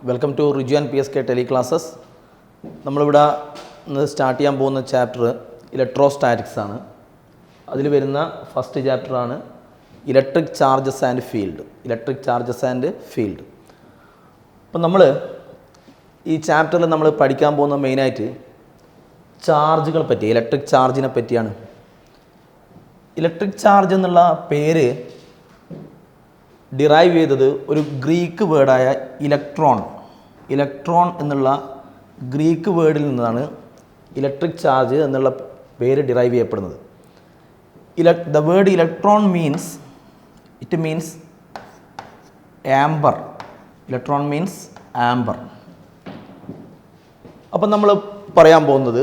Welcome to Riju and P S K tele classes. നമ്മളിവിടെ start ചെയ്യാൻ പോകുന്ന ചാപ്റ്റർ ഇലക്ട്രോസ്റ്റാറ്റിക്സ് ആണ്. അതിൽ വരുന്ന ഫസ്റ്റ് ചാപ്റ്ററാണ് ഇലക്ട്രിക് ചാർജസ് ആൻഡ് ഫീൽഡ്. അപ്പം നമ്മൾ ഈ ചാപ്റ്ററിൽ നമ്മൾ പഠിക്കാൻ പോകുന്ന മെയിനായിട്ട് ചാർജുകൾ പറ്റി, ഇലക്ട്രിക് ചാർജിനെ പറ്റിയാണ്. ഇലക്ട്രിക് ചാർജ് എന്നുള്ള പേര് ഡിറൈവ് ചെയ്തത് ഒരു ഗ്രീക്ക് വേർഡായ ഇലക്ട്രോൺ എന്നുള്ള ഗ്രീക്ക് വേർഡിൽ നിന്നാണ് ഇലക്ട്രിക് ചാർജ് എന്നുള്ള പേര് ഡിറൈവ് ചെയ്യപ്പെടുന്നത്. The word electron means amber. Electron means amber. അപ്പം നമ്മൾ പറയാൻ പോകുന്നത്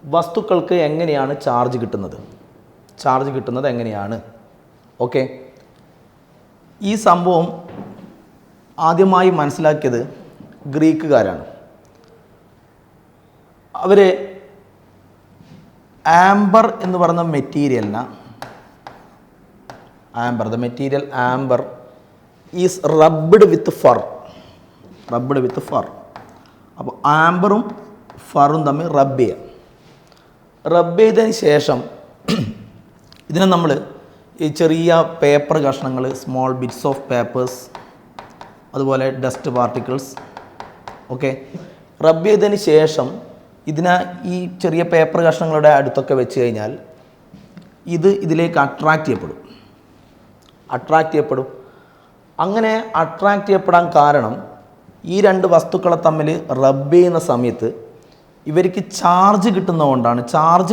വസ്തുക്കൾക്ക് എങ്ങനെയാണ് ചാർജ് കിട്ടുന്നത് എങ്ങനെയാണ്. ഓക്കെ, ഈ സംഭവം ആദ്യമായി മനസ്സിലാക്കിയത് ഗ്രീക്കുകാരാണ്. അവർ ആംബർ എന്ന് പറയുന്ന മെറ്റീരിയലിന് the material amber is rubbed with fur. അപ്പോൾ ആംബറും ഫറും തമ്മിൽ റബ്ബ് ചെയ്തതിന് ശേഷം ഇതിനെ നമ്മൾ ഈ ചെറിയ പേപ്പർ കഷ്ണങ്ങൾ, സ്മോൾ ബിറ്റ്സ് ഓഫ് പേപ്പേഴ്സ്, അതുപോലെ ഡസ്റ്റ് പാർട്ടിക്കിൾസ്, ഓക്കെ, റബ്ബ് ചെയ്തതിന് ശേഷം ഇതിനെ ഈ ചെറിയ പേപ്പർ കഷ്ണങ്ങളുടെ അടുത്തൊക്കെ വെച്ച് കഴിഞ്ഞാൽ ഇതിലേക്ക് അട്രാക്റ്റ് ചെയ്യപ്പെടും. അങ്ങനെ അട്രാക്റ്റ് ചെയ്യപ്പെടാൻ കാരണം ഈ രണ്ട് വസ്തുക്കളെ തമ്മിൽ റബ്ബ് ചെയ്യുന്ന സമയത്ത് ഇവർക്ക് ചാർജ്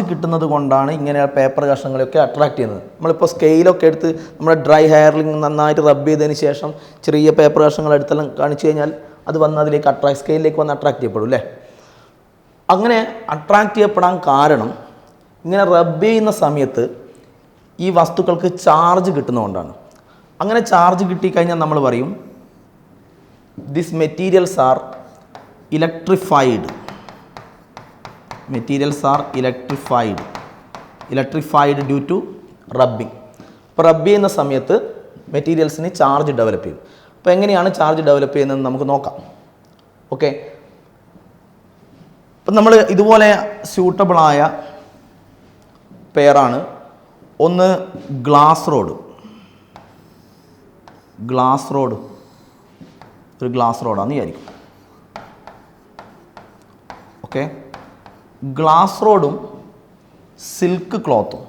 കിട്ടുന്നത് കൊണ്ടാണ് ഇങ്ങനെ പേപ്പർ കഷ്ണങ്ങളെയൊക്കെ അട്രാക്റ്റ് ചെയ്യുന്നത്. നമ്മളിപ്പോൾ സ്കെയിലൊക്കെ എടുത്ത് നമ്മുടെ ഡ്രൈ ഹെയറിൽ നന്നായിട്ട് റബ്ബ് ചെയ്തതിന് ശേഷം ചെറിയ പേപ്പർ കഷ്ണങ്ങൾ എടുത്തെല്ലാം കാണിച്ചു കഴിഞ്ഞാൽ അത് വന്ന് അതിലേക്ക് സ്കെയിലിലേക്ക് വന്ന് അട്രാക്റ്റ് ചെയ്യപ്പെടും അല്ലേ. അങ്ങനെ അട്രാക്റ്റ് ചെയ്യപ്പെടാൻ കാരണം ഇങ്ങനെ റബ്ബ് ചെയ്യുന്ന സമയത്ത് ഈ വസ്തുക്കൾക്ക് ചാർജ് കിട്ടുന്നതുകൊണ്ടാണ്. അങ്ങനെ ചാർജ് കിട്ടിക്കഴിഞ്ഞാൽ നമ്മൾ പറയും this materials are electrified due to rubbing. അപ്പോൾ റബ്ബ് ചെയ്യുന്ന സമയത്ത് മെറ്റീരിയൽസിന് ചാർജ് ഡെവലപ്പ് ചെയ്യും. അപ്പോൾ എങ്ങനെയാണ് ചാർജ് ഡെവലപ്പ് ചെയ്യുന്നതെന്ന് നമുക്ക് നോക്കാം. ഓക്കെ, അപ്പം നമ്മൾ ഇതുപോലെ സ്യൂട്ടബിളായ പെയറാണ് ഒന്ന് ഗ്ലാസ് റോഡ്. ഒരു ഗ്ലാസ് റോഡാണെന്ന് വിചാരിക്കും. ഓക്കെ, ഗ്ലാസ് റോഡും സിൽക്ക് ക്ലോത്തും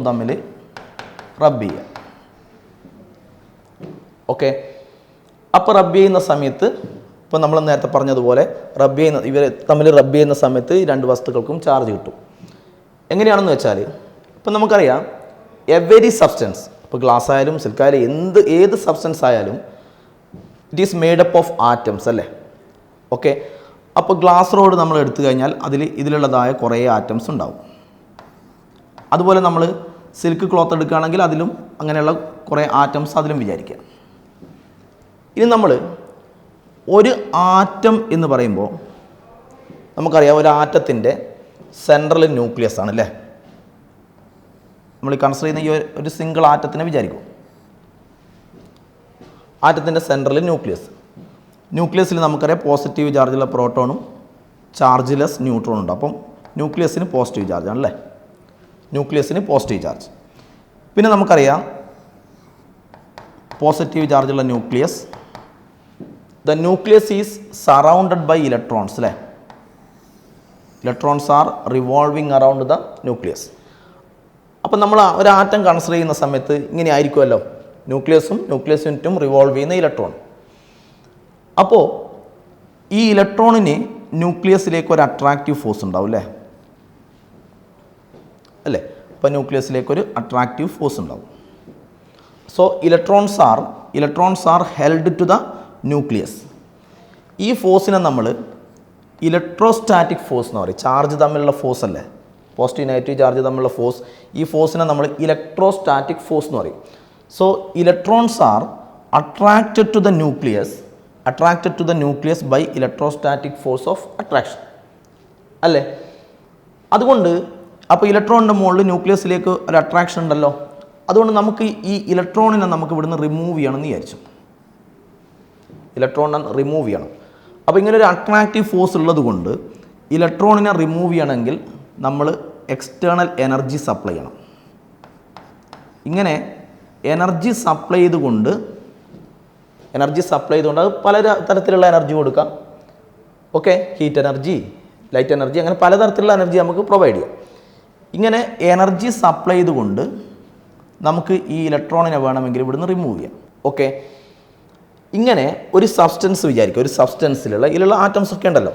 തമ്മിൽ റബ്ബ് ചെയ്യുക. ഓക്കെ, അപ്പോൾ റബ്ബ് ചെയ്യുന്ന സമയത്ത് ഇപ്പോൾ നമ്മൾ നേരത്തെ പറഞ്ഞതുപോലെ ഇവർ തമ്മിൽ റബ്ബ് ചെയ്യുന്ന സമയത്ത് ഈ രണ്ട് വസ്തുക്കൾക്കും ചാർജ് കിട്ടും. എങ്ങനെയാണെന്ന് വെച്ചാൽ ഇപ്പം നമുക്കറിയാം എവരി സബ്സ്റ്റൻസ്, ഇപ്പോൾ ഗ്ലാസ് ആയാലും സിൽക്കായാലും ഏത് സബ്സ്റ്റൻസ് ആയാലും it is made up of atoms അല്ലേ. ഓക്കെ, അപ്പോൾ ഗ്ലാസ് റോഡ് നമ്മൾ എടുത്തു കഴിഞ്ഞാൽ ഇതിലുള്ളതായ കുറേ ആറ്റംസ് ഉണ്ടാവും. അതുപോലെ നമ്മൾ സിൽക്ക് ക്ലോത്ത് എടുക്കുകയാണെങ്കിൽ അതിലും അങ്ങനെയുള്ള കുറേ ആറ്റംസ് അതിലും വിചാരിക്കുക. ഇനി നമ്മൾ ഒരു ആറ്റം എന്ന് പറയുമ്പോൾ നമുക്കറിയാം ഒരു ആറ്റത്തിൻ്റെ സെൻട്രൽ ന്യൂക്ലിയസ് ആണ് അല്ലേ. നമ്മൾ കൺസിഡർ ചെയ്യുന്ന ഈ ഒരു സിംഗിൾ ആറ്റത്തിനെ വിചാരിക്കും. ആറ്റത്തിൻ്റെ സെൻട്രൽ ന്യൂക്ലിയസിൽ നമുക്കറിയാം പോസിറ്റീവ് ചാർജുള്ള പ്രോട്ടോണും ചാർജ്ലെസ് ന്യൂട്രോണും ഉണ്ട്. അപ്പം ന്യൂക്ലിയസിന് പോസിറ്റീവ് ചാർജ് ആണല്ലേ. പിന്നെ നമുക്കറിയാം പോസിറ്റീവ് ചാർജുള്ള nucleus, the nucleus is surrounded by electrons അല്ലേ. Electrons are revolving around the nucleus. അപ്പം നമ്മൾ ഒരു ആറ്റം കൺസിഡർ ചെയ്യുന്ന സമയത്ത് ഇങ്ങനെ ആയിരിക്കുമല്ലോ, ന്യൂക്ലിയസ് യൂണിറ്റും റിവോൾവ് ചെയ്യുന്ന ഇലക്ട്രോൺ. അപ്പോൾ ഈ ഇലക്ട്രോണിന് ന്യൂക്ലിയസിലേക്ക് ഒരു അട്രാക്റ്റീവ് ഫോഴ്സ് ഉണ്ടാവും അല്ലേ. അപ്പോൾ ന്യൂക്ലിയസിലേക്ക് ഒരു അട്രാക്റ്റീവ് ഫോഴ്സ് ഉണ്ടാവും. So electrons are held to the nucleus. ഈ ഫോഴ്സിനെ നമ്മൾ ഇലക്ട്രോസ്റ്റാറ്റിക് ഫോഴ്സ് എന്ന് പറയും. ചാർജ് തമ്മിലുള്ള ഫോഴ്സ് അല്ലേ, പോസിറ്റീവ് നെഗറ്റീവ് ചാർജ് തമ്മിലുള്ള ഫോഴ്സ്. ഈ ഫോഴ്സിനെ നമ്മൾ ഇലക്ട്രോസ്റ്റാറ്റിക് ഫോഴ്സ് എന്ന് പറയും. So electrons are attracted to the nucleus by electrostatic force of attraction അല്ലേ. അതുകൊണ്ട് അപ്പോൾ ഇലക്ട്രോണിൻ്റെ മുകളിൽ ന്യൂക്ലിയസിലേക്ക് ഒരു അട്രാക്ഷൻ ഉണ്ടല്ലോ, അതുകൊണ്ട് നമുക്ക് ഈ ഇലക്ട്രോണിനെ നമുക്ക് ഇവിടുന്ന് റിമൂവ് ചെയ്യണമെന്ന് വിചാരിച്ചു. ഇലക്ട്രോണിനെ റിമൂവ് ചെയ്യണം. അപ്പോൾ ഇങ്ങനെ ഒരു അട്രാക്റ്റീവ് ഫോഴ്സ് ഉള്ളത് കൊണ്ട് ഇലക്ട്രോണിനെ റിമൂവ് ചെയ്യണമെങ്കിൽ നമ്മൾ എക്സ്റ്റേണൽ എനർജി സപ്ലൈ ചെയ്യണം. ഇങ്ങനെ എനർജി സപ്ലൈ ചെയ്തുകൊണ്ട് അത് പല തരത്തിലുള്ള എനർജി കൊടുക്കാം. Okay, heat energy, light energy, അങ്ങനെ പലതരത്തിലുള്ള എനർജി നമുക്ക് പ്രൊവൈഡ് ചെയ്യാം. ഇങ്ങനെ എനർജി സപ്ലൈ ചെയ്തുകൊണ്ട് നമുക്ക് ഈ ഇലക്ട്രോണിനെ വേണമെങ്കിൽ ഇവിടുന്ന് റിമൂവ് ചെയ്യാം. ഓക്കെ, ഇങ്ങനെ ഒരു സബ്സ്റ്റൻസ് വിചാരിക്കുക. ഒരു സബ്സ്റ്റൻസിലുള്ള ഇതിലുള്ള ആറ്റംസ് ഒക്കെ ഉണ്ടല്ലോ,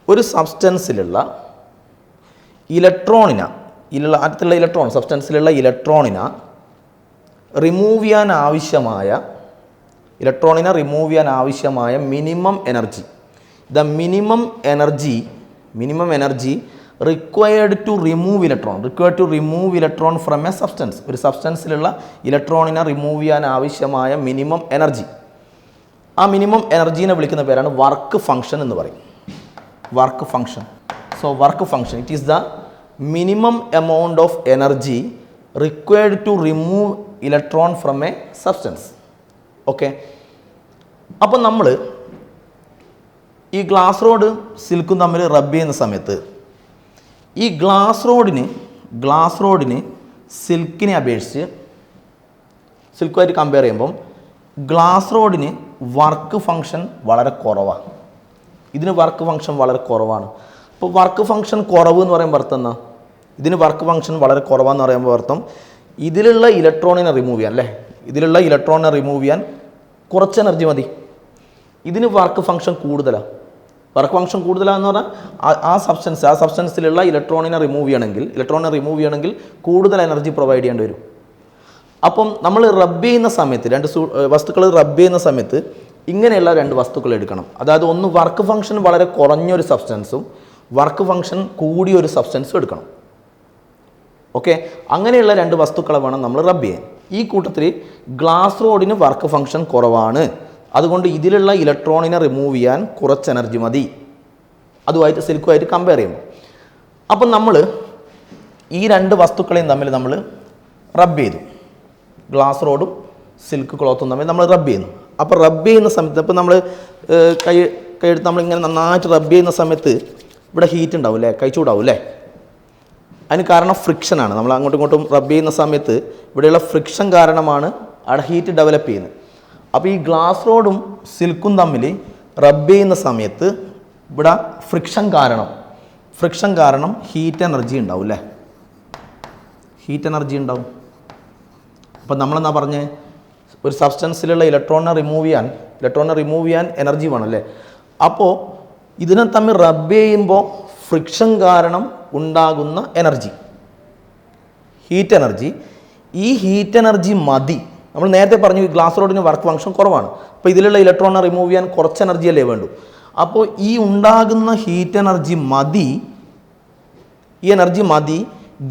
ഒരു സബ്സ്റ്റൻസിലുള്ള ഇലക്ട്രോണിന, ഇതിലുള്ള ആറ്റത്തിലുള്ള ഇലക്ട്രോൺ, സബ്സ്റ്റൻസിലുള്ള ഇലക്ട്രോണിന റിമൂവ് ചെയ്യാൻ ആവശ്യമായ minimum energy, the minimum energy required to remove electron from a substance. ഒരു സബ്സ്റ്റൻസിലുള്ള ഇലക്ട്രോണിനെ റിമൂവ് ചെയ്യാൻ ആവശ്യമായ മിനിമം എനർജി, ആ മിനിമം എനർജീനെ വിളിക്കുന്ന പേരാണ് വർക്ക് ഫംഗ്ഷൻ എന്ന് പറയും. Work function. So work function, it is the minimum amount of energy required to remove electron from a substance. Okay, അപ്പം നമ്മൾ ഈ ഗ്ലാസ് റോഡ് സിൽക്കും തമ്മിൽ റബ്ബ് ചെയ്യുന്ന സമയത്ത് ഈ ഗ്ലാസ് റോഡിന് സിൽക്കിനെ അപേക്ഷിച്ച്, സിൽക്കുമായിട്ട് കമ്പയർ ചെയ്യുമ്പം ഗ്ലാസ് റോഡിന് വർക്ക് ഫംഗ്ഷൻ വളരെ കുറവാണ്. ഇതിന് വർക്ക് ഫംഗ്ഷൻ വളരെ കുറവാണ്. അപ്പോൾ വർക്ക് ഫംഗ്ഷൻ കുറവ് എന്ന് പറയുമ്പോൾ അർത്ഥം എന്നാ? ഇതിന് വർക്ക് ഫംഗ്ഷൻ വളരെ കുറവാന്ന് പറയുമ്പോൾ അർത്ഥം ഇതിലുള്ള ഇലക്ട്രോണിനെ റിമൂവ് ചെയ്യാൻ, അല്ലേ, ഇതിലുള്ള ഇലക്ട്രോണിനെ റിമൂവ് ചെയ്യാൻ കുറച്ച് എനർജി മതി. ഇതിന് വർക്ക് ഫംഗ്ഷൻ കൂടുതലാണ്. വർക്ക് ഫംഗ്ഷൻ കൂടുതലാണെന്ന് പറഞ്ഞാൽ ആ സബ്സ്റ്റൻസിലുള്ള ഇലക്ട്രോണിനെ റിമൂവ് ചെയ്യണമെങ്കിൽ കൂടുതൽ എനർജി പ്രൊവൈഡ് ചെയ്യേണ്ടി വരും. അപ്പം നമ്മൾ റബ്ബ് ചെയ്യുന്ന സമയത്ത്, രണ്ട് വസ്തുക്കൾ റബ്ബ് ചെയ്യുന്ന സമയത്ത് ഇങ്ങനെയുള്ള രണ്ട് വസ്തുക്കൾ എടുക്കണം. അതായത് ഒന്ന് വർക്ക് ഫംഗ്ഷൻ വളരെ കുറഞ്ഞൊരു സബ്സ്റ്റൻസും വർക്ക് ഫംഗ്ഷൻ കൂടിയൊരു സബ്സ്റ്റൻസും എടുക്കണം. ഓക്കെ, അങ്ങനെയുള്ള രണ്ട് വസ്തുക്കളെ വേണം നമ്മൾ റബ്ബ് ചെയ്യാൻ. ഈ കൂട്ടത്തിൽ ഗ്ലാസ് റോഡിന് വർക്ക് ഫംഗ്ഷൻ കുറവാണ്, അതുകൊണ്ട് ഇതിലുള്ള ഇലക്ട്രോണിനെ റിമൂവ് ചെയ്യാൻ കുറച്ച് എനർജി മതി, അതുമായിട്ട് സിൽക്കുമായിട്ട് കമ്പയർ ചെയ്യുമ്പോൾ. അപ്പം നമ്മൾ ഈ രണ്ട് വസ്തുക്കളെയും തമ്മിൽ നമ്മൾ റബ്ബ് ചെയ്തു. ഗ്ലാസ് റോഡും സിൽക്ക് ക്ലോത്തും തമ്മിൽ നമ്മൾ റബ്ബ് ചെയ്യുന്നു. അപ്പോൾ റബ്ബ് ചെയ്യുന്ന സമയത്ത്, ഇപ്പോൾ നമ്മൾ കൈയെടുത്ത് നമ്മളിങ്ങനെ നന്നായിട്ട് റബ്ബ് ചെയ്യുന്ന സമയത്ത് ഇവിടെ ഹീറ്റ് ഉണ്ടാവും, അല്ലേ, കൈ ചൂടാവും, അല്ലേ. അതിന് കാരണം ഫ്രിക്ഷനാണ്. നമ്മൾ അങ്ങോട്ടും ഇങ്ങോട്ടും റബ്ബ് ചെയ്യുന്ന സമയത്ത് ഇവിടെയുള്ള ഫ്രിക്ഷൻ കാരണമാണ് അവിടെ ഹീറ്റ് ഡെവലപ്പ് ചെയ്യുന്നത്. അപ്പോൾ ഈ ഗ്ലാസ് റോഡും സിൽക്കും തമ്മിൽ റബ്ബ് ചെയ്യുന്ന സമയത്ത് ഇവിടെ ഫ്രിക്ഷൻ കാരണം ഹീറ്റ് എനർജി ഉണ്ടാവും, അല്ലേ, ഹീറ്റ് എനർജി ഉണ്ടാവും. അപ്പം നമ്മളെന്നാ പറഞ്ഞ് ഒരു സബ്സ്റ്റൻസിലുള്ള ഇലക്ട്രോണിനെ റിമൂവ് ചെയ്യാൻ എനർജി വേണം, അല്ലേ. അപ്പോൾ ഇതിനെ തമ്മിൽ റബ്ബ് ചെയ്യുമ്പോൾ ഫ്രിക്ഷൻ കാരണം ഉണ്ടാകുന്ന എനർജി, ഹീറ്റ് എനർജി, ഈ ഹീറ്റ് എനർജി മതി. നമ്മൾ നേരത്തെ പറഞ്ഞു ഈ ഗ്ലാസ് റോഡിന് വർക്ക് ഫംഗ്ഷൻ കുറവാണ്, അപ്പോൾ ഇതിലുള്ള ഇലക്ട്രോണിനെ റിമൂവ് ചെയ്യാൻ കുറച്ച് എനർജി അല്ലേ വേണ്ടൂ. അപ്പോൾ ഈ ഉണ്ടാകുന്ന ഹീറ്റ് എനർജി മതി, ഈ എനർജി മതി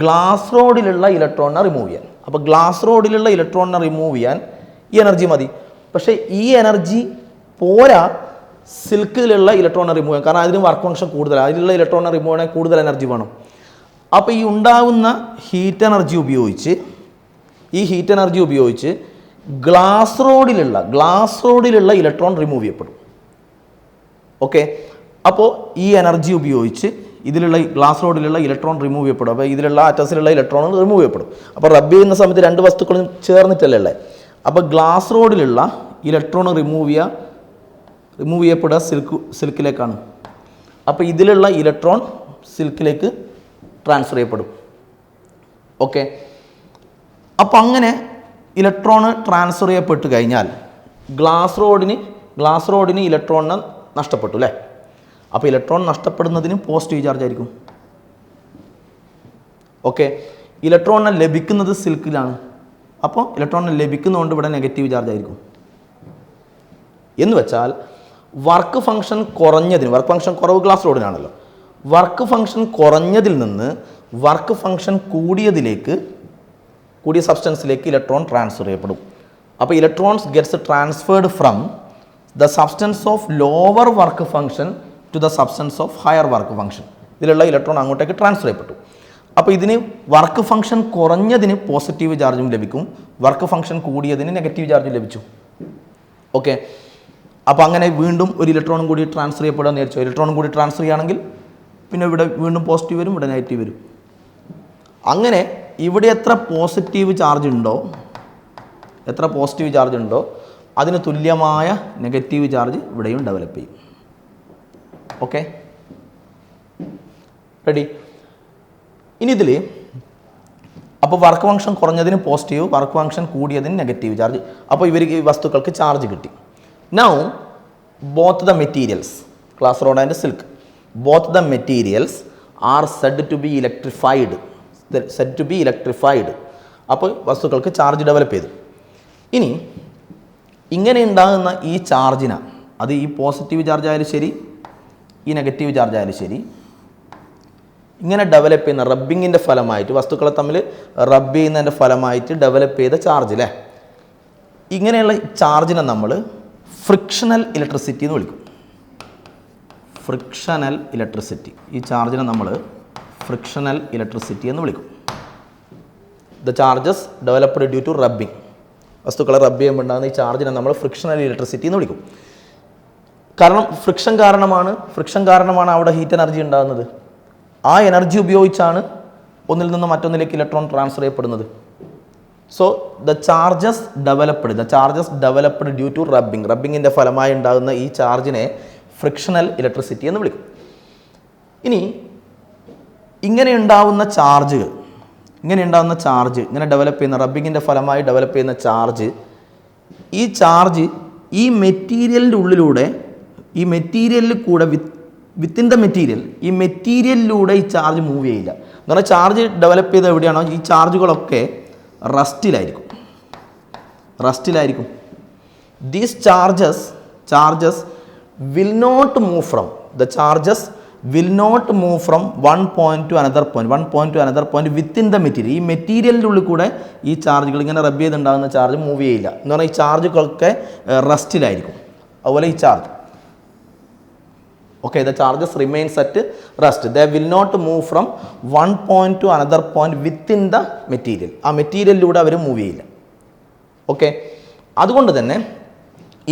ഗ്ലാസ് റോഡിലുള്ള ഇലക്ട്രോണിനെ റിമൂവ് ചെയ്യാൻ. അപ്പോൾ ഗ്ലാസ് റോഡിലുള്ള ഇലക്ട്രോണിനെ റിമൂവ് ചെയ്യാൻ ഈ എനർജി മതി. പക്ഷേ ഈ എനർജി പോരാ സിൽക്കിലുള്ള ഇലക്ട്രോണിനെ റിമൂവ് ചെയ്യാൻ, കാരണം അതിന് വർക്ക് ഫംഗ്ഷൻ കൂടുതലാണ്. അതിലുള്ള ഇലക്ട്രോണിനെ റിമൂവ് ചെയ്യാൻ കൂടുതൽ എനർജി വേണം. അപ്പോൾ ഈ ഉണ്ടാകുന്ന ഹീറ്റ് എനർജി ഉപയോഗിച്ച് ഗ്ലാസ് റോഡിലുള്ള ഇലക്ട്രോൺ റിമൂവ് ചെയ്യപ്പെടും. ഓക്കെ, അപ്പോൾ ഈ എനർജി ഉപയോഗിച്ച് ഇതിലുള്ള ഗ്ലാസ് റോഡിലുള്ള ഇലക്ട്രോൺ റിമൂവ് ചെയ്യപ്പെടും. അപ്പോൾ ഇതിലുള്ള ആറ്റംസിലുള്ള ഇലക്ട്രോൺ റിമൂവ് ചെയ്യപ്പെടും. അപ്പോൾ റബ്ബ് ചെയ്യുന്ന സമയത്ത് രണ്ട് വസ്തുക്കളും ചേർന്നിട്ടല്ലേ ഉള്ളത്. അപ്പോൾ ഗ്ലാസ് റോഡിലുള്ള ഇലക്ട്രോൺ റിമൂവ് ചെയ്യപ്പെടുക സിൽക്കിലേക്കാണ്. അപ്പോൾ ഇതിലുള്ള ഇലക്ട്രോൺ സിൽക്കിലേക്ക് ട്രാൻസ്ഫർ ചെയ്യപ്പെടും. ഓക്കെ, അപ്പോൾ അങ്ങനെ ഇലക്ട്രോണ് ട്രാൻസ്ഫർ ചെയ്യപ്പെട്ട് കഴിഞ്ഞാൽ ഗ്ലാസ് റോഡിന് ഇലക്ട്രോണിനെ നഷ്ടപ്പെട്ടു, അല്ലേ. അപ്പോൾ ഇലക്ട്രോൺ നഷ്ടപ്പെടുന്നതിന് പോസിറ്റീവ് ചാർജ് ആയിരിക്കും. ഓക്കെ, ഇലക്ട്രോണിനെ ലഭിക്കുന്നത് സിൽക്കിലാണ്. അപ്പോൾ ഇലക്ട്രോണിനെ ലഭിക്കുന്നതുകൊണ്ട് ഇവിടെ നെഗറ്റീവ് ചാർജ് ആയിരിക്കും. എന്ന് വെച്ചാൽ വർക്ക് ഫംഗ്ഷൻ കുറവ് ഗ്ലാസ് റോഡിനാണല്ലോ. വർക്ക് ഫംഗ്ഷൻ കുറഞ്ഞതിൽ നിന്ന് വർക്ക് ഫംഗ്ഷൻ കൂടിയ സബ്സ്റ്റൻസിലേക്ക് ഇലക്ട്രോൺ ട്രാൻസ്ഫർ ചെയ്യപ്പെടും. അപ്പോൾ electrons gets transferred from the substance of lower work function to the substance of higher work function. ഇതിലുള്ള ഇലക്ട്രോൺ അങ്ങോട്ടേക്ക് ട്രാൻസ്ഫർ ചെയ്യപ്പെട്ടു. അപ്പോൾ ഇതിന് വർക്ക് ഫംഗ്ഷൻ കുറഞ്ഞതിന് പോസിറ്റീവ് ചാർജും ലഭിക്കും, വർക്ക് ഫംഗ്ഷൻ കൂടിയതിന് നെഗറ്റീവ് ചാർജും ലഭിച്ചു. ഓക്കെ, അപ്പോൾ അങ്ങനെ വീണ്ടും ഒരു ഇലക്ട്രോണും കൂടി ട്രാൻസ്ഫർ ചെയ്യപ്പെടുകയെന്ന് വിചാരിച്ചു. ഇലക്ട്രോണും കൂടി ട്രാൻസ്ഫർ ചെയ്യുകയാണെങ്കിൽ പിന്നെ ഇവിടെ വീണ്ടും പോസിറ്റീവ് വരും, ഇവിടെ നെഗറ്റീവ് വരും. അങ്ങനെ ഇവിടെ എത്ര പോസിറ്റീവ് ചാർജ് ഉണ്ടോ അതിന് തുല്യമായ നെഗറ്റീവ് ചാർജ് ഇവിടെയും ഡെവലപ്പ് ചെയ്യും. Okay, ready? ഇനി ഇതിൽ അപ്പോൾ വർക്ക് ഫംഗ്ഷൻ കുറഞ്ഞതിന് പോസിറ്റീവ്, വർക്ക് ഫംഗ്ഷൻ കൂടിയതിന് നെഗറ്റീവ് ചാർജ്. അപ്പോൾ ഈ വസ്തുക്കൾക്ക് ചാർജ് കിട്ടി. Now both the materials, glass rod and silk, both the materials are said to be electrified. അപ്പോൾ വസ്തുക്കൾക്ക് ചാർജ് ഡെവലപ്പ് ചെയ്തു. ഇനി ഇങ്ങനെ ഉണ്ടാകുന്ന ഈ ചാർജിന്, അത് ഈ പോസിറ്റീവ് ചാർജ് ആയാലും ശരി ഈ നെഗറ്റീവ് ചാർജ് ആയാലും ശരി, ഇങ്ങനെ ഡെവലപ്പ് ചെയ്യുന്ന റബ്ബിങ്ങിൻ്റെ ഫലമായിട്ട്, വസ്തുക്കളെ തമ്മിൽ റബ്ബ് ചെയ്യുന്നതിൻ്റെ ഫലമായിട്ട് ഡെവലപ്പ് ചെയ്ത ചാർജ് അല്ലേ, ഇങ്ങനെയുള്ള ചാർജിനെ നമ്മൾ ഫ്രിക്ഷണൽ ഇലക്ട്രിസിറ്റി എന്ന് വിളിക്കും. ഫ്രിക്ഷണൽ ഇലക്ട്രിസിറ്റി, ഈ ചാർജിനെ നമ്മൾ ഫ്രിക്ഷണൽ ഇലക്ട്രിസിറ്റി എന്ന് വിളിക്കും. The charges developed due to rubbing, വസ്തുക്കളെ റബ്ബ് ചെയ്യുമ്പോൾ ഉണ്ടാകുന്ന ഈ ചാർജിനെ നമ്മൾ ഫ്രിക്ഷണൽ ഇലക്ട്രിസിറ്റി എന്ന് വിളിക്കും. കാരണം ഫ്രിക്ഷൻ കാരണമാണ് അവിടെ ഹീറ്റ് എനർജി ഉണ്ടാകുന്നത്. ആ എനർജി ഉപയോഗിച്ചാണ് ഒന്നിൽ നിന്ന് മറ്റൊന്നിലേക്ക് ഇലക്ട്രോൺ ട്രാൻസ്ഫർ ചെയ്യപ്പെടുന്നത്. So the charges developed due to റബ്ബിങ്ങിൻ്റെ ഫലമായി ഉണ്ടാകുന്ന ഈ ചാർജിനെ ഫ്രിക്ഷണൽ ഇലക്ട്രിസിറ്റി എന്ന് വിളിക്കും. ഇനി ഇങ്ങനെ ഉണ്ടാവുന്ന ചാർജ്, ഇങ്ങനെ ഡെവലപ്പ് ചെയ്യുന്ന റബ്ബിങ്ങിൻ്റെ ഫലമായി ഡെവലപ്പ് ചെയ്യുന്ന ചാർജ്, ഈ ചാർജ് ഈ മെറ്റീരിയലിൻ്റെ ഉള്ളിലൂടെ, ഈ മെറ്റീരിയലിൽ കൂടെ വിത്തിൻ ദ മെറ്റീരിയൽ, ഈ മെറ്റീരിയലിലൂടെ ഈ ചാർജ് മൂവ് ചെയ്യില്ല. എന്ന് പറഞ്ഞാൽ ചാർജ് ഡെവലപ്പ് ചെയ്ത് എവിടെയാണോ ഈ ചാർജുകളൊക്കെ റസ്റ്റിലായിരിക്കും. These charges will not move from one point to another point within the material. ഈ മെറ്റീരിയലിൻ്റെ ഉള്ളിൽ കൂടെ ഈ ചാർജുകൾ ഇങ്ങനെ റബ്ബ് ചെയ്തുണ്ടാകുന്ന ചാർജ് മൂവ് ചെയ്യില്ല. എന്ന് പറഞ്ഞാൽ ഈ ചാർജുകളൊക്കെ റസ്റ്റിലായിരിക്കും. അതുപോലെ ഈ charge, okay, the charges remains at rest. They will not move from one point to another point within the material. ആ മെറ്റീരിയലിലൂടെ അവർ മൂവ് ചെയ്യില്ല. ഓക്കെ, അതുകൊണ്ട് തന്നെ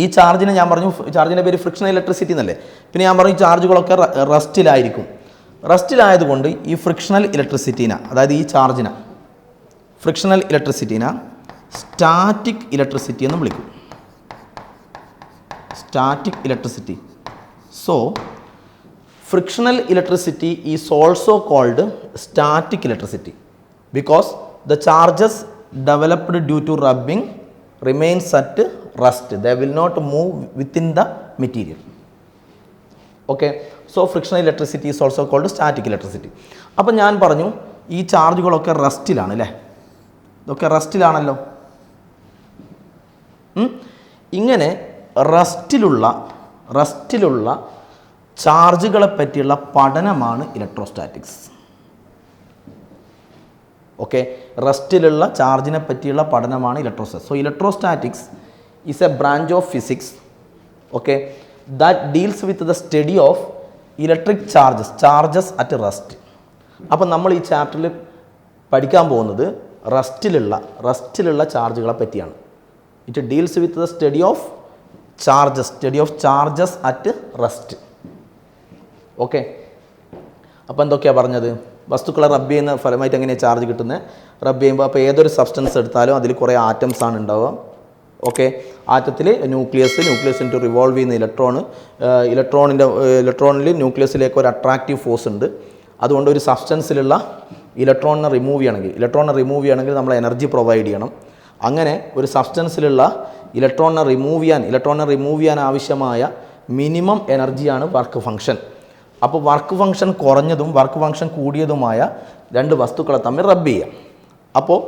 ഈ ചാർജിനെ ഞാൻ പറഞ്ഞു, ചാർജിൻ്റെ പേര് ഫ്രിക്ഷണൽ ഇലക്ട്രിസിറ്റി എന്നല്ലേ. പിന്നെ ഞാൻ പറഞ്ഞു ഈ ചാർജുകളൊക്കെ റസ്റ്റിലായതുകൊണ്ട് ഈ ഫ്രിക്ഷണൽ ഇലക്ട്രിസിറ്റീന, അതായത് ഈ ചാർജിനെ ഫ്രിക്ഷണൽ ഇലക്ട്രിസിറ്റീന സ്റ്റാറ്റിക് ഇലക്ട്രിസിറ്റി എന്ന് വിളിക്കും. Static electricity. So frictional electricity is also called static electricity because the charges developed due to rubbing remains at rest. They will not move within the material. Okay, so frictional electricity is also called static electricity. അപ്പോൾ ഞാൻ പറഞ്ഞു ഈ ചാർജുകളൊക്കെ റസ്റ്റിലാണ് അല്ലേ, ഇതൊക്കെ റസ്റ്റിലാണല്ലോ. ഇങ്ങനെ റസ്റ്റിലുള്ള ചാർജുകളെ പറ്റിയുള്ള പഠനമാണ് electrostatics. Okay, റസ്റ്റിലുള്ള ചാർജിനെ പറ്റിയുള്ള പഠനമാണ് electrostatics. So electrostatics is A branch of physics, okay, that deals with the study of electric charges at rest. അപ്പം നമ്മൾ ഈ ചാപ്റ്ററിൽ പഠിക്കാൻ പോകുന്നത് റസ്റ്റിലുള്ള ചാർജുകളെ പറ്റിയാണ്. It deals with the study of charges at rest. Okay, അപ്പോൾ എന്തൊക്കെയാണ് പറഞ്ഞത്? വസ്തുക്കളെ റബ്ബ് ചെയ്യുന്ന ഫലമായിട്ട് എങ്ങനെയാണ് ചാർജ് കിട്ടുന്നത്? റബ്ബ് ചെയ്യുമ്പോൾ അപ്പോൾ ഏതൊരു സബ്സ്റ്റൻസ് എടുത്താലും അതിൽ കുറേ ആറ്റംസ് ആണ് ഉണ്ടാവുക. ഓക്കെ, ആറ്റത്തിൽ ന്യൂക്ലിയസിന് റിവോൾവ് ചെയ്യുന്ന ഇലക്ട്രോണിൽ ന്യൂക്ലിയസിലേക്ക് ഒരു അട്രാക്റ്റീവ് ഫോഴ്സ് ഉണ്ട്. അതുകൊണ്ട് ഒരു സബ്സ്റ്റൻസിലുള്ള ഇലക്ട്രോണിനെ റിമൂവ് ചെയ്യണമെങ്കിൽ നമ്മൾ എനർജി പ്രൊവൈഡ് ചെയ്യണം. അങ്ങനെ ഒരു സബ്സ്റ്റൻസിലുള്ള ഇലക്ട്രോണിനെ റിമൂവ് ചെയ്യാൻ ആവശ്യമായ മിനിമം എനർജിയാണ് വർക്ക് ഫംഗ്ഷൻ. അപ്പോൾ വർക്ക് ഫംഗ്ഷൻ കുറഞ്ഞതും വർക്ക് ഫംഗ്ഷൻ കൂടിയതുമായ രണ്ട് വസ്തുക്കളെ തമ്മിൽ റബ്ബ് ചെയ്യാം. അപ്പോൾ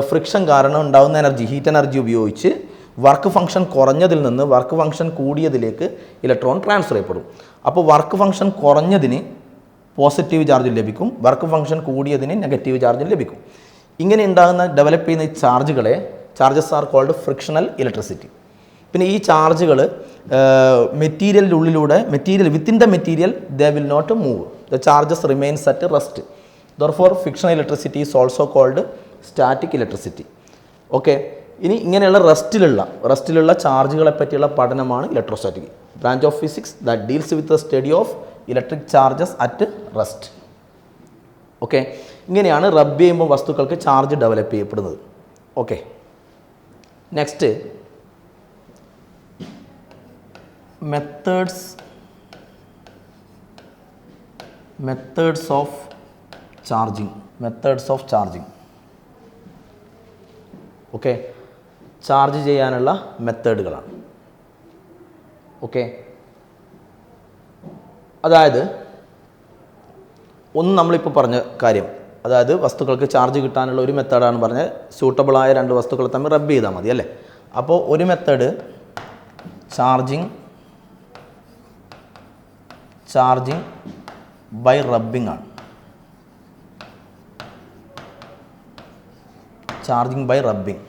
ഫ്രിക്ഷൻ കാരണം ഉണ്ടാകുന്ന ഹീറ്റ് എനർജി ഉപയോഗിച്ച് വർക്ക് ഫംഗ്ഷൻ കുറഞ്ഞതിൽ നിന്ന് വർക്ക് ഫംഗ്ഷൻ കൂടിയതിലേക്ക് ഇലക്ട്രോൺ ട്രാൻസ്ഫർ ചെയ്യപ്പെടും. അപ്പോൾ വർക്ക് ഫംഗ്ഷൻ കുറഞ്ഞതിന് പോസിറ്റീവ് ചാർജ് ലഭിക്കും, വർക്ക് ഫംഗ്ഷൻ കൂടിയതിന് നെഗറ്റീവ് ചാർജ് ലഭിക്കും. ഇങ്ങനെ ഉണ്ടാകുന്ന ഡെവലപ്പ് ചെയ്യുന്ന ഈ charges are called frictional electricity. പിന്നെ ഈ ചാർജുകൾ within the material they will not move, the charges remains at rest. Therefore frictional electricity is also called static electricity. Okay, ഇനി ഇങ്ങനെയുള്ള റെസ്റ്റിലുള്ള ചാർജുകളെ പറ്റിയുള്ള പഠനമാണ് electrostatic, branch of physics that deals with the study of electric charges at rest. Okay, ഇങ്ങനെയാണ് rub ചെയ്യുമ്പോൾ വസ്തുക്കൾക്ക് charge develop ചെയ്യപ്പെടുന്നത്. Okay, next methods of charging. Okay, charge ചെയ്യാനുള്ള മെത്തേഡുകളാണ്. ഓക്കെ, അതായത് ഒന്ന് നമ്മളിപ്പോൾ പറഞ്ഞ കാര്യം, അതായത് വസ്തുക്കൾക്ക് ചാർജ് കിട്ടാനുള്ള ഒരു മെത്തേഡാണ് പറഞ്ഞത്, സ്യൂട്ടബിളായ രണ്ട് വസ്തുക്കൾ തമ്മിൽ റബ്ബ് ചെയ്താൽ മതി അല്ലേ. അപ്പോൾ ഒരു മെത്തേഡ് ചാർജിങ് ബൈ റബ്ബിംഗ് ആണ്. Charging by rubbing.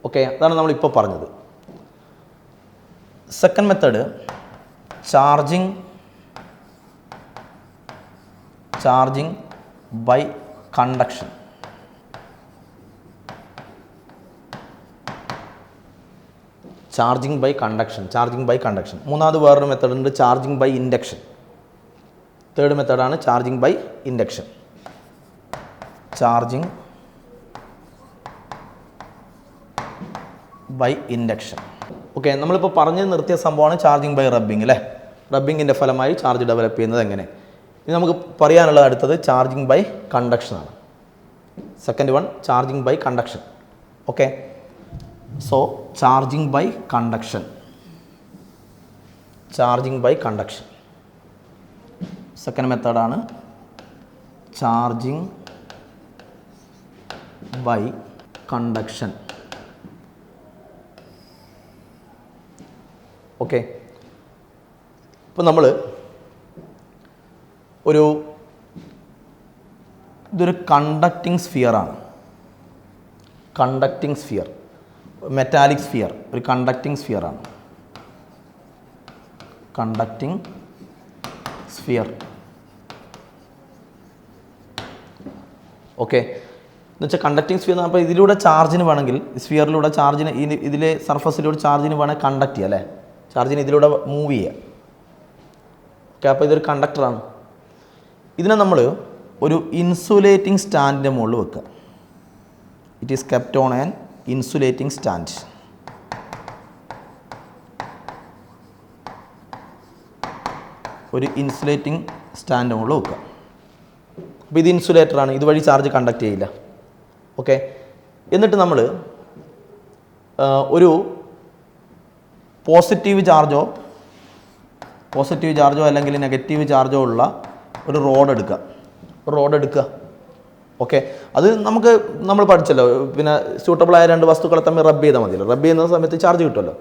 ഓക്കെ, അതാണ് നമ്മളിപ്പോൾ പറഞ്ഞത്. Second method charging by conduction. Charging by conduction. മൂന്നാമത് വേറൊരു മെത്തേഡ് ഉണ്ട്, ചാർജിങ് ബൈ ഇൻഡക്ഷൻ. തേർഡ് മെത്തേഡാണ് charging by induction. Charging by induction. Okay, നമ്മളിപ്പോൾ പറഞ്ഞു നിർത്തിയ സംഭവമാണ് ചാർജിങ് ബൈ റബ്ബിംഗ് അല്ലേ. റബ്ബിങ്ങിൻ്റെ ഫലമായി ചാർജ് ഡെവലപ്പ് ചെയ്യുന്നത് എങ്ങനെ. ഇനി നമുക്ക് പറയാനുള്ളത് അടുത്തത് ചാർജിങ് ബൈ കണ്ടക്ഷൻ ആണ്. Second one charging by conduction. Okay, so charging by conduction. Second മെത്തേഡാണ് ചാർജിങ് ബൈ കണ്ടക്ഷൻ. ഓക്കെ, ഇപ്പോൾ നമ്മൾ ഇതൊരു കണ്ടക്റ്റിംഗ് സ്ഫിയറാണ്. മെറ്റാലിക് സ്ഫിയർ ഒരു കണ്ടക്റ്റിംഗ് സ്ഫിയറാണ്. ഓക്കെ, എന്നുവെച്ചാൽ കണ്ടക്റ്റിംഗ് സ്ഫിയർ എന്ന് പറഞ്ഞാൽ ഇതിലൂടെ ചാർജിന് വേണമെങ്കിൽ സ്ഫിയറിലൂടെ ചാർജിന് ഇതിലെ സർഫസിലൂടെ ചാർജിന് വേണമെങ്കിൽ കണ്ടക്ട് ചെയ്യുക അല്ലേ, ചാർജിന് ഇതിലൂടെ മൂവ് ചെയ്യുക. ഓക്കെ, അപ്പോൾ ഇതൊരു കണ്ടക്ടറാണ്. ഇതിനെ നമ്മൾ ഒരു ഇൻസുലേറ്റിംഗ് സ്റ്റാൻഡിൻ്റെ മുകളിൽ വെക്കുക. It is kept on an insulating stand. ഒരു ഇൻസുലേറ്റിംഗ് സ്റ്റാൻഡ് മുകളിൽ വെക്കുക. അപ്പോൾ ഇത് ഇൻസുലേറ്ററാണ്, ഇതുവഴി ചാർജ് കണ്ടക്ട് ചെയ്യില്ല. ഓക്കെ, എന്നിട്ട് നമ്മൾ ഒരു പോസിറ്റീവ് ചാർജോ അല്ലെങ്കിൽ നെഗറ്റീവ് ചാർജോ ഉള്ള ഒരു റോഡ് എടുക്കുക. ഓക്കെ, അത് നമ്മൾ പഠിച്ചല്ലോ, പിന്നെ സ്യൂട്ടബിളായ രണ്ട് വസ്തുക്കളെ തമ്മിൽ റബ്ബ് ചെയ്താൽ മതിയല്ലോ. റബ്ബ് ചെയ്യുന്ന സമയത്ത് ചാർജ് കിട്ടുമല്ലോ.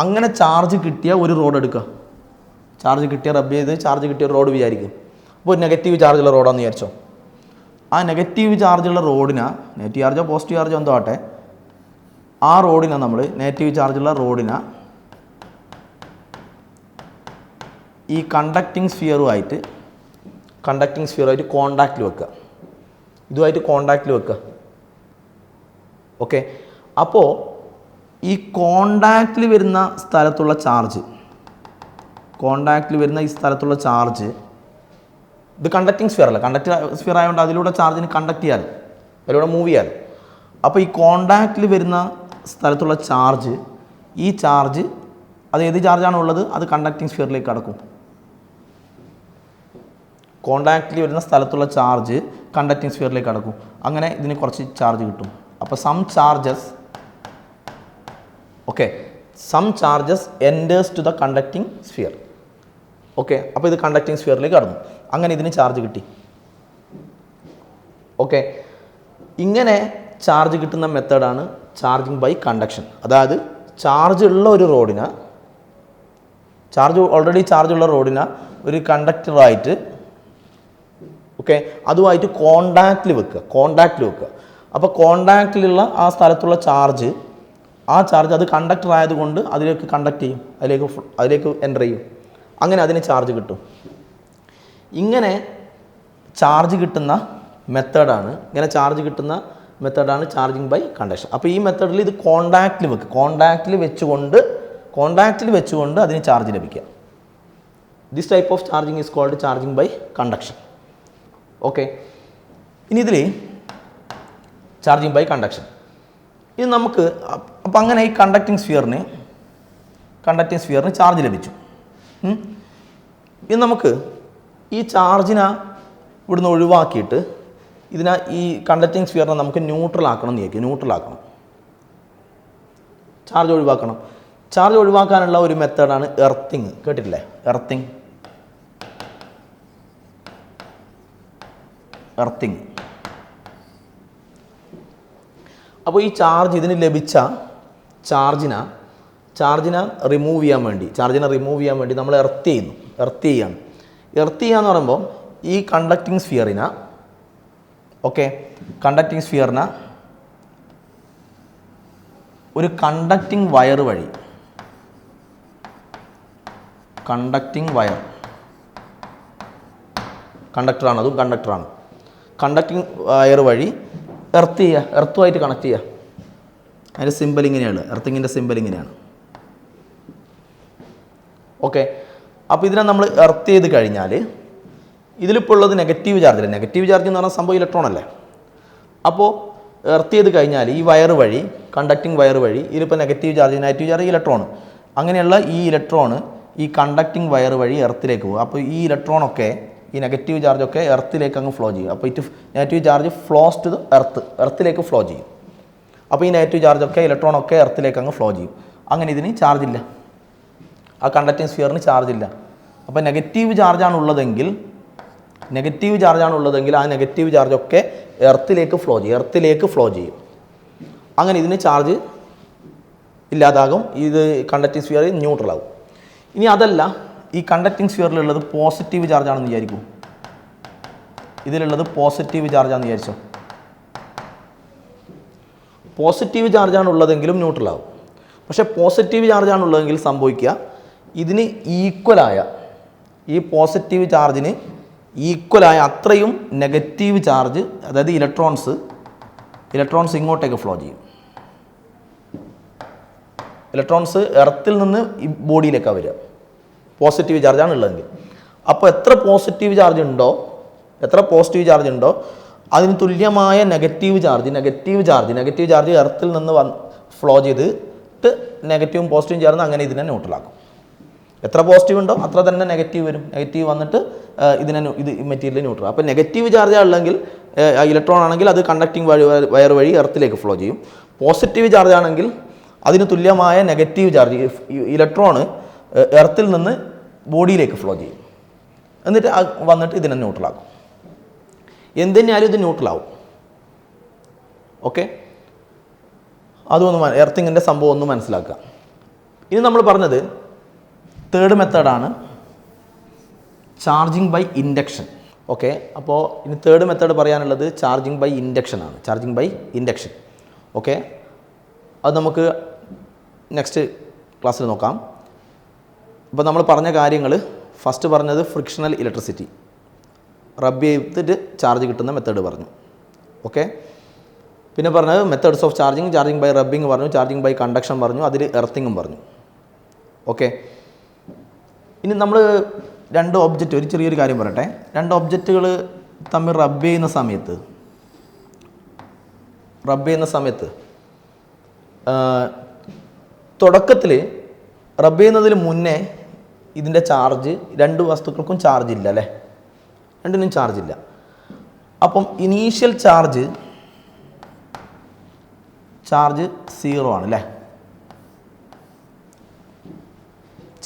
അങ്ങനെ ചാർജ് കിട്ടിയ ഒരു റോഡ് എടുക്കുക. റബ്ബ് ചെയ്ത് ചാർജ് കിട്ടിയ ഒരു റോഡ് വിചാരിക്കും. അപ്പോൾ ഒരു നെഗറ്റീവ് ചാർജുള്ള റോഡാണെന്ന് വിചാരിച്ചോ. ആ നെഗറ്റീവ് ചാർജുള്ള റോഡിനെ, നെഗറ്റീവ് ചാർജോ പോസിറ്റീവ് ചാർജോ എന്തോ ആട്ടെ, ആ റോഡിനെ നമ്മൾ നെഗറ്റീവ് ചാർജുള്ള റോഡിനെ ഈ കണ്ടക്റ്റിംഗ് സ്ഫിയറുമായിട്ട് കോണ്ടാക്റ്റിൽ വെക്കുക. ഇതുമായിട്ട് കോണ്ടാക്റ്റിൽ വെക്കുക. ഓക്കെ, അപ്പോൾ ഈ കോണ്ടാക്റ്റിൽ വരുന്ന സ്ഥലത്തുള്ള ചാർജ് ഇത് കണ്ടക്റ്റിംഗ് സ്ഫിയർ അല്ല, കണ്ടക്റ്റ് സ്ഫിയർ ആയതുകൊണ്ട് അതിലൂടെ ചാർജിന് കണ്ടക്ട് ചെയ്യാൻ, അതിലൂടെ മൂവ് ചെയ്യാൻ. അപ്പോൾ ഈ കോണ്ടാക്റ്റിൽ വരുന്ന സ്ഥലത്തുള്ള ചാർജ്, ഈ ചാർജ് അത് ഏത് ചാർജാണ് ഉള്ളത്, അത് കണ്ടക്റ്റിംഗ് സ്ഫിയറിലേക്ക് കടക്കും. കോണ്ടാക്റ്റിൽ വരുന്ന സ്ഥലത്തുള്ള ചാർജ് കണ്ടക്റ്റിംഗ് സ്ഫിയറിലേക്ക് കടക്കും. അങ്ങനെ ഇതിന് കുറച്ച് ചാർജ് കിട്ടും. അപ്പോൾ some charges enters to the conducting sphere. Okay, അപ്പോൾ ഇത് കണ്ടക്റ്റിംഗ് സ്ഫിയറിലേക്ക് കടന്നു. അങ്ങനെ ഇതിന് ചാർജ് കിട്ടി. ഓക്കെ, ഇങ്ങനെ ചാർജ് കിട്ടുന്ന മെത്തേഡാണ് ചാർജിങ് ബൈ കണ്ടക്ഷൻ. അതായത് ഓൾറെഡി ചാർജ് ഉള്ള റോഡിനെ ഒരു കണ്ടക്ടറായിട്ട് അതുമായിട്ട് കോണ്ടാക്റ്റിൽ വെക്കുക. അപ്പോൾ കോണ്ടാക്റ്റിലുള്ള ആ സ്ഥലത്തുള്ള ചാർജ് അത് കണ്ടക്ടർ ആയതുകൊണ്ട് അതിലേക്ക് കണ്ടക്ട് ചെയ്യും, അതിലേക്ക് എൻ്റർ ചെയ്യും. അങ്ങനെ അതിന് ചാർജ് കിട്ടും. ഇങ്ങനെ ചാർജ് കിട്ടുന്ന മെത്തേഡാണ്, ഇങ്ങനെ ചാർജ് കിട്ടുന്ന മെത്തേഡാണ് ചാർജിങ് ബൈ കണ്ടക്ഷൻ. അപ്പോൾ ഈ മെത്തേഡിൽ ഇത് കോണ്ടാക്റ്റിൽ വെക്കുക, കോണ്ടാക്റ്റിൽ വെച്ചുകൊണ്ട് അതിന് ചാർജ് ലഭിക്കുക. This type of charging is called charging by conduction. Okay, ഇനി ഇതിൽ ചാർജിങ് ബൈ കണ്ടക്ഷൻ ഇത് നമുക്ക് അപ്പം അങ്ങനെ ഈ കണ്ടക്റ്റിംഗ് സ്ഫിയറിന് ചാർജ് ലഭിച്ചു. ഇത് നമുക്ക് ഈ ചാർജിനെ ഇവിടുന്ന് ഒഴിവാക്കിയിട്ട് ഈ കണ്ടക്റ്റിംഗ് സ്ഫിയറിനെ നമുക്ക് ന്യൂട്രൽ ആക്കണം എന്ന് ചോദിക്കും. ന്യൂട്രൽ ആക്കണം, ചാർജ് ഒഴിവാക്കണം. ചാർജ് ഒഴിവാക്കാനുള്ള ഒരു മെത്തേഡാണ് എർത്തിങ്. കേട്ടിട്ടില്ലേ? എർത്തിങ്. അപ്പോൾ ഈ ചാർജ്, ഇതിന് ലഭിച്ച ചാർജിനെ റിമൂവ് ചെയ്യാൻ വേണ്ടി നമ്മൾ എർത്ത് ചെയ്യാണ്. എർത്ത് ചെയ്യാന്ന് പറയുമ്പോൾ ഈ കണ്ടക്റ്റിംഗ് സ്ഫിയറിനെ ഒരു കണ്ടക്റ്റിംഗ് വയർ വഴി, കണ്ടക്റ്റിംഗ് വയർ വഴി എർത്തുമായിട്ട് കണക്ട് ചെയ്യുക. അതിൻ്റെ സിമ്പൽ ഇങ്ങനെയാണ്, എർത്തിങ്ങിൻ്റെ സിമ്പൽ ഇങ്ങനെയാണ്. ഓക്കെ, അപ്പോൾ ഇതിനെ നമ്മൾ എർത്ത് ചെയ്ത് കഴിഞ്ഞാൽ ഇതിലിപ്പോൾ ഉള്ളത് നെഗറ്റീവ് ചാർജ് അല്ലേ. നെഗറ്റീവ് ചാർജ് എന്ന് പറഞ്ഞാൽ സംഭവം ഇലക്ട്രോൺ അല്ലേ. അപ്പോൾ എർത്ത് ചെയ്ത് കഴിഞ്ഞാൽ ഈ വയർ വഴി, കണ്ടക്റ്റിംഗ് വയർ വഴി, ഇതിലിപ്പോൾ നെഗറ്റീവ് ചാർജ് ഇലക്ട്രോൺ, അങ്ങനെയുള്ള ഈ ഇലക്ട്രോൺ ഈ കണ്ടക്റ്റിംഗ് വയർ വഴി എർത്തിലേക്ക് പോകും. അപ്പോൾ ഈ ഇലക്ട്രോണൊക്കെ, ഈ നെഗറ്റീവ് ചാർജൊക്കെ എർത്തിലേക്ക് അങ്ങ് ഫ്ലോ ചെയ്യും. അപ്പോൾ നെഗറ്റീവ് ചാർജ് ഫ്ലോസ് ടു എർത്തിലേക്ക് ഫ്ലോ ചെയ്യും. അപ്പോൾ ഈ നെഗറ്റീവ് ചാർജൊക്കെ, ഇലക്ട്രോണൊക്കെ എർത്തിലേക്ക് അങ്ങ് ഫ്ലോ ചെയ്യും. അങ്ങനെ ഇതിന് ചാർജില്ല, ആ കണ്ടക്റ്റിംഗ് സ്ഫിയറിന് ചാർജില്ല. അപ്പോൾ നെഗറ്റീവ് ചാർജാണ് ഉള്ളതെങ്കിൽ ആ നെഗറ്റീവ് ചാർജൊക്കെ എർത്തിലേക്ക് ഫ്ലോ ചെയ്യും. അങ്ങനെ ഇതിന് ചാർജ് ഇല്ലാതാകും. ഇത് കണ്ടക്റ്റിംഗ് സ്ഫിയർ ന്യൂട്രൽ ആകും. ഇനി അതല്ല, ഈ കണ്ടക്റ്റിംഗ് സ്ഫിയറിലുള്ളത് പോസിറ്റീവ് ചാർജാണെന്ന് വിചാരിക്കും. ഇതിലുള്ളത് പോസിറ്റീവ് ചാർജാണെന്ന് വിചാരിച്ചോ. പോസിറ്റീവ് ചാർജാണ് ഉള്ളതെങ്കിലും ന്യൂട്രൽ ആകും. പക്ഷേ പോസിറ്റീവ് ചാർജാണ് ഉള്ളതെങ്കിൽ സംഭവിക്കുക, ഇതിന് ഈക്വലായ, ഈ പോസിറ്റീവ് ചാർജിന് ഈക്വലായ അത്രയും നെഗറ്റീവ് ചാർജ്, അതായത് ഇലക്ട്രോൺസ് ഇങ്ങോട്ടേക്ക് ഫ്ലോ ചെയ്യും. ഇലക്ട്രോൺസ് എർത്തിൽ നിന്ന് ഈ ബോഡിയിലേക്കാണ് വരിക, പോസിറ്റീവ് ചാർജാണ് ഉള്ളതെങ്കിൽ. അപ്പോൾ എത്ര പോസിറ്റീവ് ചാർജ് ഉണ്ടോ അതിന് തുല്യമായ നെഗറ്റീവ് ചാർജ് എർത്തിൽ നിന്ന് ഫ്ലോ ചെയ്തിട്ട് നെഗറ്റീവും പോസിറ്റീവും ചേർന്ന് അങ്ങനെ ഇതിനെ ന്യൂട്രലാക്കും. എത്ര പോസിറ്റീവ് ഉണ്ടോ അത്ര തന്നെ നെഗറ്റീവ് വരും. നെഗറ്റീവ് വന്നിട്ട് ഇത് മെറ്റീരിയൽ ന്യൂട്രൽ. അപ്പോൾ നെഗറ്റീവ് ചാർജ് ഉള്ളെങ്കിൽ ഇലക്ട്രോൺ ആണെങ്കിൽ അത് കണ്ടക്റ്റിംഗ് വയർ വഴി എർത്തിലേക്ക് ഫ്ലോ ചെയ്യും. പോസിറ്റീവ് ചാർജ് ആണെങ്കിൽ അതിന് തുല്യമായ നെഗറ്റീവ് ചാർജ്, ഇലക്ട്രോൺ എർത്തിൽ നിന്ന് ബോഡിയിലേക്ക് ഫ്ലോ ചെയ്യും. എന്നിട്ട് വന്നിട്ട് ഇതിനെ ന്യൂട്രലാക്കും. എന്തുതന്നെയാലും ഇത് ന്യൂട്രലാവും. ഓക്കെ, അതൊന്ന് എർത്തിങ്ങിൻ്റെ സംഭവം ഒന്ന് മനസ്സിലാക്കുക. ഇനി നമ്മൾ പറഞ്ഞത് തേർഡ് മെത്തേഡാണ് ചാർജിങ് ബൈ ഇൻഡക്ഷൻ. ഓക്കെ, അപ്പോൾ ഇനി തേർഡ് മെത്തേഡ് പറയാനുള്ളത് ചാർജിങ് ബൈ ഇൻഡക്ഷൻ. ഓക്കെ, അത് നമുക്ക് നെക്സ്റ്റ് ക്ലാസ്സിൽ നോക്കാം. ഇപ്പോൾ നമ്മൾ പറഞ്ഞ കാര്യങ്ങൾ, ഫസ്റ്റ് പറഞ്ഞത് ഫ്രിക്ഷണൽ ഇലക്ട്രിസിറ്റി, റബ്ബ് ചെയ്തിട്ട് ചാർജ് കിട്ടുന്ന മെത്തേഡ് പറഞ്ഞു. ഓക്കെ, പിന്നെ പറഞ്ഞത് methods of charging by rubbing പറഞ്ഞു, ചാർജിങ് ബൈ കണ്ടക്ഷൻ പറഞ്ഞു, അതിൽ എർത്തിങ്ങും പറഞ്ഞു. ഓക്കെ, ഇനി നമ്മൾ രണ്ട് ഒബ്ജക്റ്റ്, ഒരു ചെറിയൊരു കാര്യം പറയട്ടെ. രണ്ട് ഒബ്ജക്റ്റുകൾ തമ്മിൽ റബ്ബ് ചെയ്യുന്ന സമയത്ത് തുടക്കത്തിൽ റബ്ബ് ചെയ്യുന്നതിന് മുന്നേ ഇതിൻ്റെ ചാർജ്, രണ്ട് വസ്തുക്കൾക്കും ചാർജ് ഇല്ല അല്ലേ, രണ്ടിനും ചാർജ് ഇല്ല. അപ്പം ഇനീഷ്യൽ ചാർജ് 0 ആണ് അല്ലേ,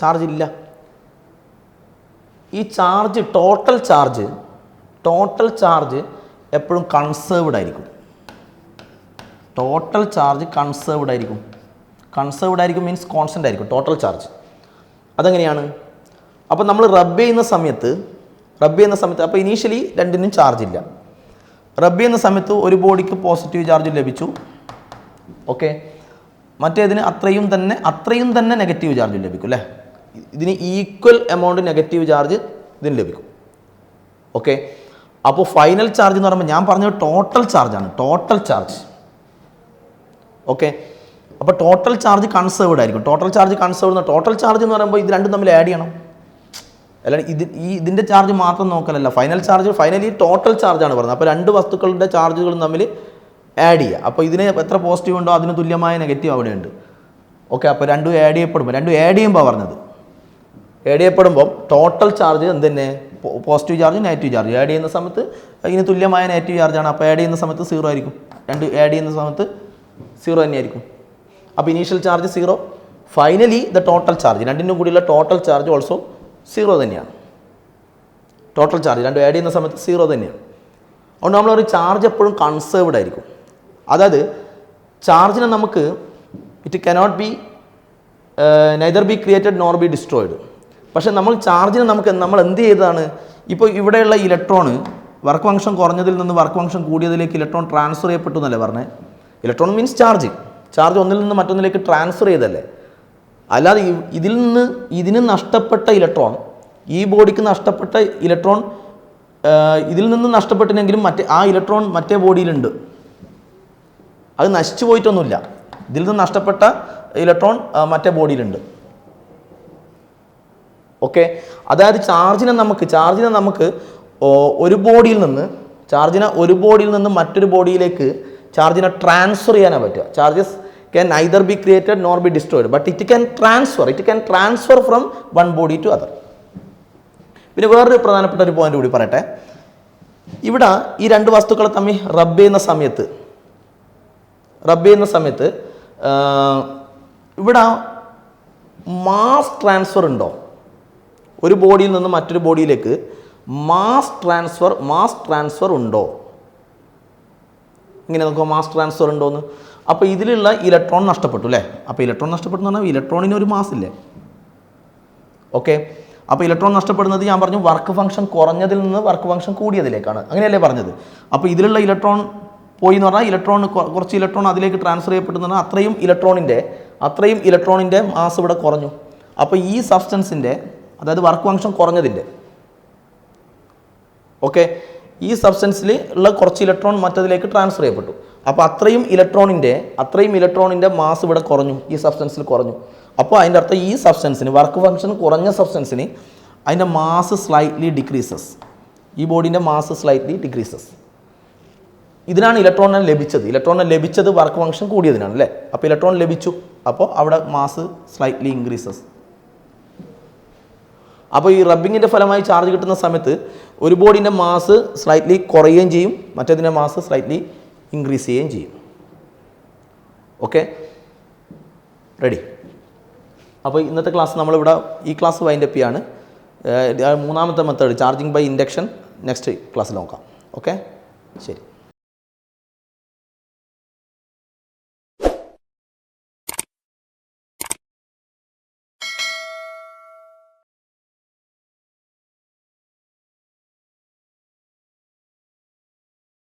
ചാർജ് ഇല്ല. ഈ ചാർജ്, ടോട്ടൽ ചാർജ് എപ്പോഴും കൺസേർവ്ഡ് ആയിരിക്കും. കൺസേർവ്ഡ് ആയിരിക്കും മീൻസ് കോൺസ്റ്റൻ്റ് ആയിരിക്കും ടോട്ടൽ ചാർജ്. അതെങ്ങനെയാണ്? അപ്പോൾ നമ്മൾ റബ്ബ് ചെയ്യുന്ന സമയത്ത് അപ്പോൾ ഇനീഷ്യലി രണ്ടിനും ചാർജ് ഇല്ല. റബ്ബ് ചെയ്യുന്ന സമയത്ത് ഒരു ബോഡിക്ക് പോസിറ്റീവ് ചാർജ് ലഭിച്ചു. ഓക്കെ, മറ്റേതിന് അത്രയും തന്നെ നെഗറ്റീവ് ചാർജ് ലഭിക്കും അല്ലേ. ഇതിന് ഈക്വൽ എമൗണ്ട് നെഗറ്റീവ് ചാർജ് ഇതിന് ലഭിക്കും. ഓക്കെ, അപ്പോൾ ഫൈനൽ ചാർജ് എന്ന് പറയുമ്പോൾ ഞാൻ പറഞ്ഞത് ടോട്ടൽ ചാർജാണ്, ടോട്ടൽ ചാർജ്. ഓക്കെ, അപ്പോൾ ടോട്ടൽ ചാർജ് കൺസേർവ്ഡ് ആയിരിക്കും. ടോട്ടൽ ചാർജ് ടോട്ടൽ ചാർജ് എന്ന് പറയുമ്പോൾ ഇത് രണ്ടും തമ്മിൽ ആഡ് ചെയ്യണം. അല്ലാണ്ട് ഇതിൻ്റെ ചാർജ് മാത്രം നോക്കലല്ല, ഫൈനലി ടോട്ടൽ ചാർജാണ് പറയുന്നത്. അപ്പോൾ രണ്ട് വസ്തുക്കളുടെ ചാർജുകളും തമ്മിൽ ആഡ് ചെയ്യുക. അപ്പോൾ ഇതിന് എത്ര പോസിറ്റീവ് ഉണ്ടോ അതിന് തുല്യമായ നെഗറ്റീവ് അവിടെയുണ്ട്. ഓക്കെ, അപ്പോൾ രണ്ടും ആഡ് ചെയ്യുമ്പോൾ പറഞ്ഞത് ആഡ് ചെയ്യപ്പെടുമ്പോൾ ടോട്ടൽ ചാർജ് എന്ത് തന്നെ, positive charge negative charge add ചെയ്യുന്ന സമയത്ത് ഇതിന് തുല്യമായ നെഗറ്റീവ് ചാർജാണ്. അപ്പോൾ ആഡ് ചെയ്യുന്ന സമയത്ത് 0 ആയിരിക്കും, രണ്ട് ആഡ് ചെയ്യുന്ന സമയത്ത് 0 തന്നെയായിരിക്കും. അപ്പോൾ initial charge 0, finally the total charge, രണ്ടിനും കൂടിയുള്ള ടോട്ടൽ ചാർജ് ഓൾസോ 0 തന്നെയാണ്. ടോട്ടൽ ചാർജ് രണ്ടും ആഡ് ചെയ്യുന്ന സമയത്ത് 0 തന്നെയാണ്. അതുകൊണ്ട് നമ്മളൊരു ചാർജ് എപ്പോഴും കൺസേർവ്ഡ് ആയിരിക്കും. അതായത് ചാർജിനെ നമുക്ക് it cannot be neither be created nor B destroyed. പക്ഷേ ചാർജിനെ നമ്മൾ എന്ത് ചെയ്തതാണ്, ഇപ്പോൾ ഇവിടെയുള്ള ഇലക്ട്രോണ് വർക്ക് ഫംഗ്ഷൻ കുറഞ്ഞതിൽ നിന്ന് വർക്ക് ഫംഗ്ഷൻ കൂടിയതിലേക്ക് ഇലക്ട്രോൺ ട്രാൻസ്ഫർ ചെയ്യപ്പെട്ടു എന്നല്ലേ പറഞ്ഞത്. ഇലക്ട്രോൺ മീൻസ് ചാർജ് ഒന്നിൽ നിന്ന് മറ്റൊന്നിലേക്ക് ട്രാൻസ്ഫർ ചെയ്തല്ലേ. അല്ലാതെ ഇതിന് നഷ്ടപ്പെട്ട ഇലക്ട്രോൺ, ഈ ബോഡിക്ക് നഷ്ടപ്പെട്ട ഇലക്ട്രോൺ ഇതിൽ നിന്ന് നഷ്ടപ്പെട്ടിനെങ്കിലും ആ ഇലക്ട്രോൺ മറ്റേ ബോഡിയിലുണ്ട്, അത് നശിച്ചു പോയിട്ടൊന്നുമില്ല. ഇതിൽ നിന്ന് നഷ്ടപ്പെട്ട ഇലക്ട്രോൺ മറ്റേ ബോഡിയിലുണ്ട്. ഓക്കെ, അതായത് ചാർജിനെ നമുക്ക് ഒരു ബോഡിയിൽ നിന്ന് മറ്റൊരു ബോഡിയിലേക്ക് ചാർജിനെ ട്രാൻസ്ഫർ ചെയ്യാനാണ് പറ്റുക. Charges can neither be created nor be destroyed, but it can transfer from one body to other. പിന്നെ വേറൊരു പ്രധാനപ്പെട്ട ഒരു പോയിന്റ് കൂടി പറയട്ടെ. ഇവിടെ ഈ രണ്ട് വസ്തുക്കളെ തമ്മിൽ റബ്ബ് ചെയ്യുന്ന സമയത്ത് ഇവിടെ മാസ് ട്രാൻസ്ഫർ ഉണ്ടോ? ഒരു ബോഡിയിൽ നിന്ന് മറ്റൊരു ബോഡിയിലേക്ക് മാസ് ട്രാൻസ്ഫർ ഉണ്ടോ? ഇങ്ങനെ നോക്കുക, മാസ് ട്രാൻസ്ഫർ ഉണ്ടോയെന്ന്. അപ്പോൾ ഇതിലുള്ള ഇലക്ട്രോൺ നഷ്ടപ്പെട്ടു അല്ലേ. അപ്പോൾ ഇലക്ട്രോൺ നഷ്ടപ്പെട്ടു എന്ന് പറഞ്ഞാൽ ഇലക്ട്രോണിന് ഒരു മാസ് ഇല്ലേ. ഓക്കെ, അപ്പോൾ ഇലക്ട്രോൺ നഷ്ടപ്പെടുന്നത് ഞാൻ പറഞ്ഞു വർക്ക് ഫംഗ്ഷൻ കുറഞ്ഞതിൽ നിന്ന് വർക്ക് ഫംഗ്ഷൻ കൂടിയതിലേക്കാണ്, അങ്ങനെയല്ലേ പറഞ്ഞത്. അപ്പോൾ ഇതിലുള്ള ഇലക്ട്രോൺ പോയി എന്ന് പറഞ്ഞാൽ കുറച്ച് ഇലക്ട്രോൺ അതിലേക്ക് ട്രാൻസ്ഫർ ചെയ്യപ്പെട്ടെന്ന് പറഞ്ഞാൽ അത്രയും ഇലക്ട്രോണിൻ്റെ മാസ് ഇവിടെ കുറഞ്ഞു. അപ്പോൾ ഈ സബ്സ്റ്റൻസിൻ്റെ, അതായത് വർക്ക് ഫംഗ്ഷൻ കുറഞ്ഞതിൻ്റെ, ഓക്കെ, ഈ സബ്സ്റ്റൻസിൽ ഉള്ള കുറച്ച് ഇലക്ട്രോൺ മറ്റതിലേക്ക് ട്രാൻസ്ഫർ ചെയ്യപ്പെട്ടു. അപ്പോൾ അത്രയും ഇലക്ട്രോണിൻ്റെ മാസ് ഇവിടെ കുറഞ്ഞു, ഈ സബ്സ്റ്റൻസിൽ കുറഞ്ഞു. അപ്പോൾ അതിൻ്റെ അർത്ഥം ഈ സബ്സ്റ്റൻസിന്, വർക്ക് ഫംഗ്ഷൻ കുറഞ്ഞ സബ്സ്റ്റൻസിന് അതിൻ്റെ മാസ് സ്ലൈറ്റ്ലി ഡിക്രീസസ്, ഈ ബോഡിൻ്റെ മാസ് സ്ലൈറ്റ്ലി ഡിക്രീസസ്. ഇതിനാണ് ഇലക്ട്രോണിനെ ലഭിച്ചത് വർക്ക് ഫംഗ്ഷൻ കൂടിയതിനാണ് അല്ലേ. അപ്പോൾ ഇലക്ട്രോൺ ലഭിച്ചു, അപ്പോൾ അവിടെ മാസ് സ്ലൈറ്റ്ലി ഇൻക്രീസസ്. അപ്പോൾ ഈ റബ്ബിങ്ങിൻ്റെ ഫലമായി ചാർജ് കിട്ടുന്ന സമയത്ത് ഒരു ബോഡിൻ്റെ മാസ് സ്ലൈറ്റ്ലി കുറയുകയും ചെയ്യും, മറ്റേതിൻ്റെ മാസ് സ്ലൈറ്റ്ലി ഇൻക്രീസ് ചെയ്യുകയും ചെയ്യും. Okay, ready. അപ്പോൾ ഇന്നത്തെ ക്ലാസ് നമ്മളിവിടെ ഈ ക്ലാസ് വൈൻഡപ്പ് ചെയ്യാണ്. മൂന്നാമത്തെ method charging by induction next ക്ലാസ്സിൽ നോക്കാം. ഓക്കെ, ശരി.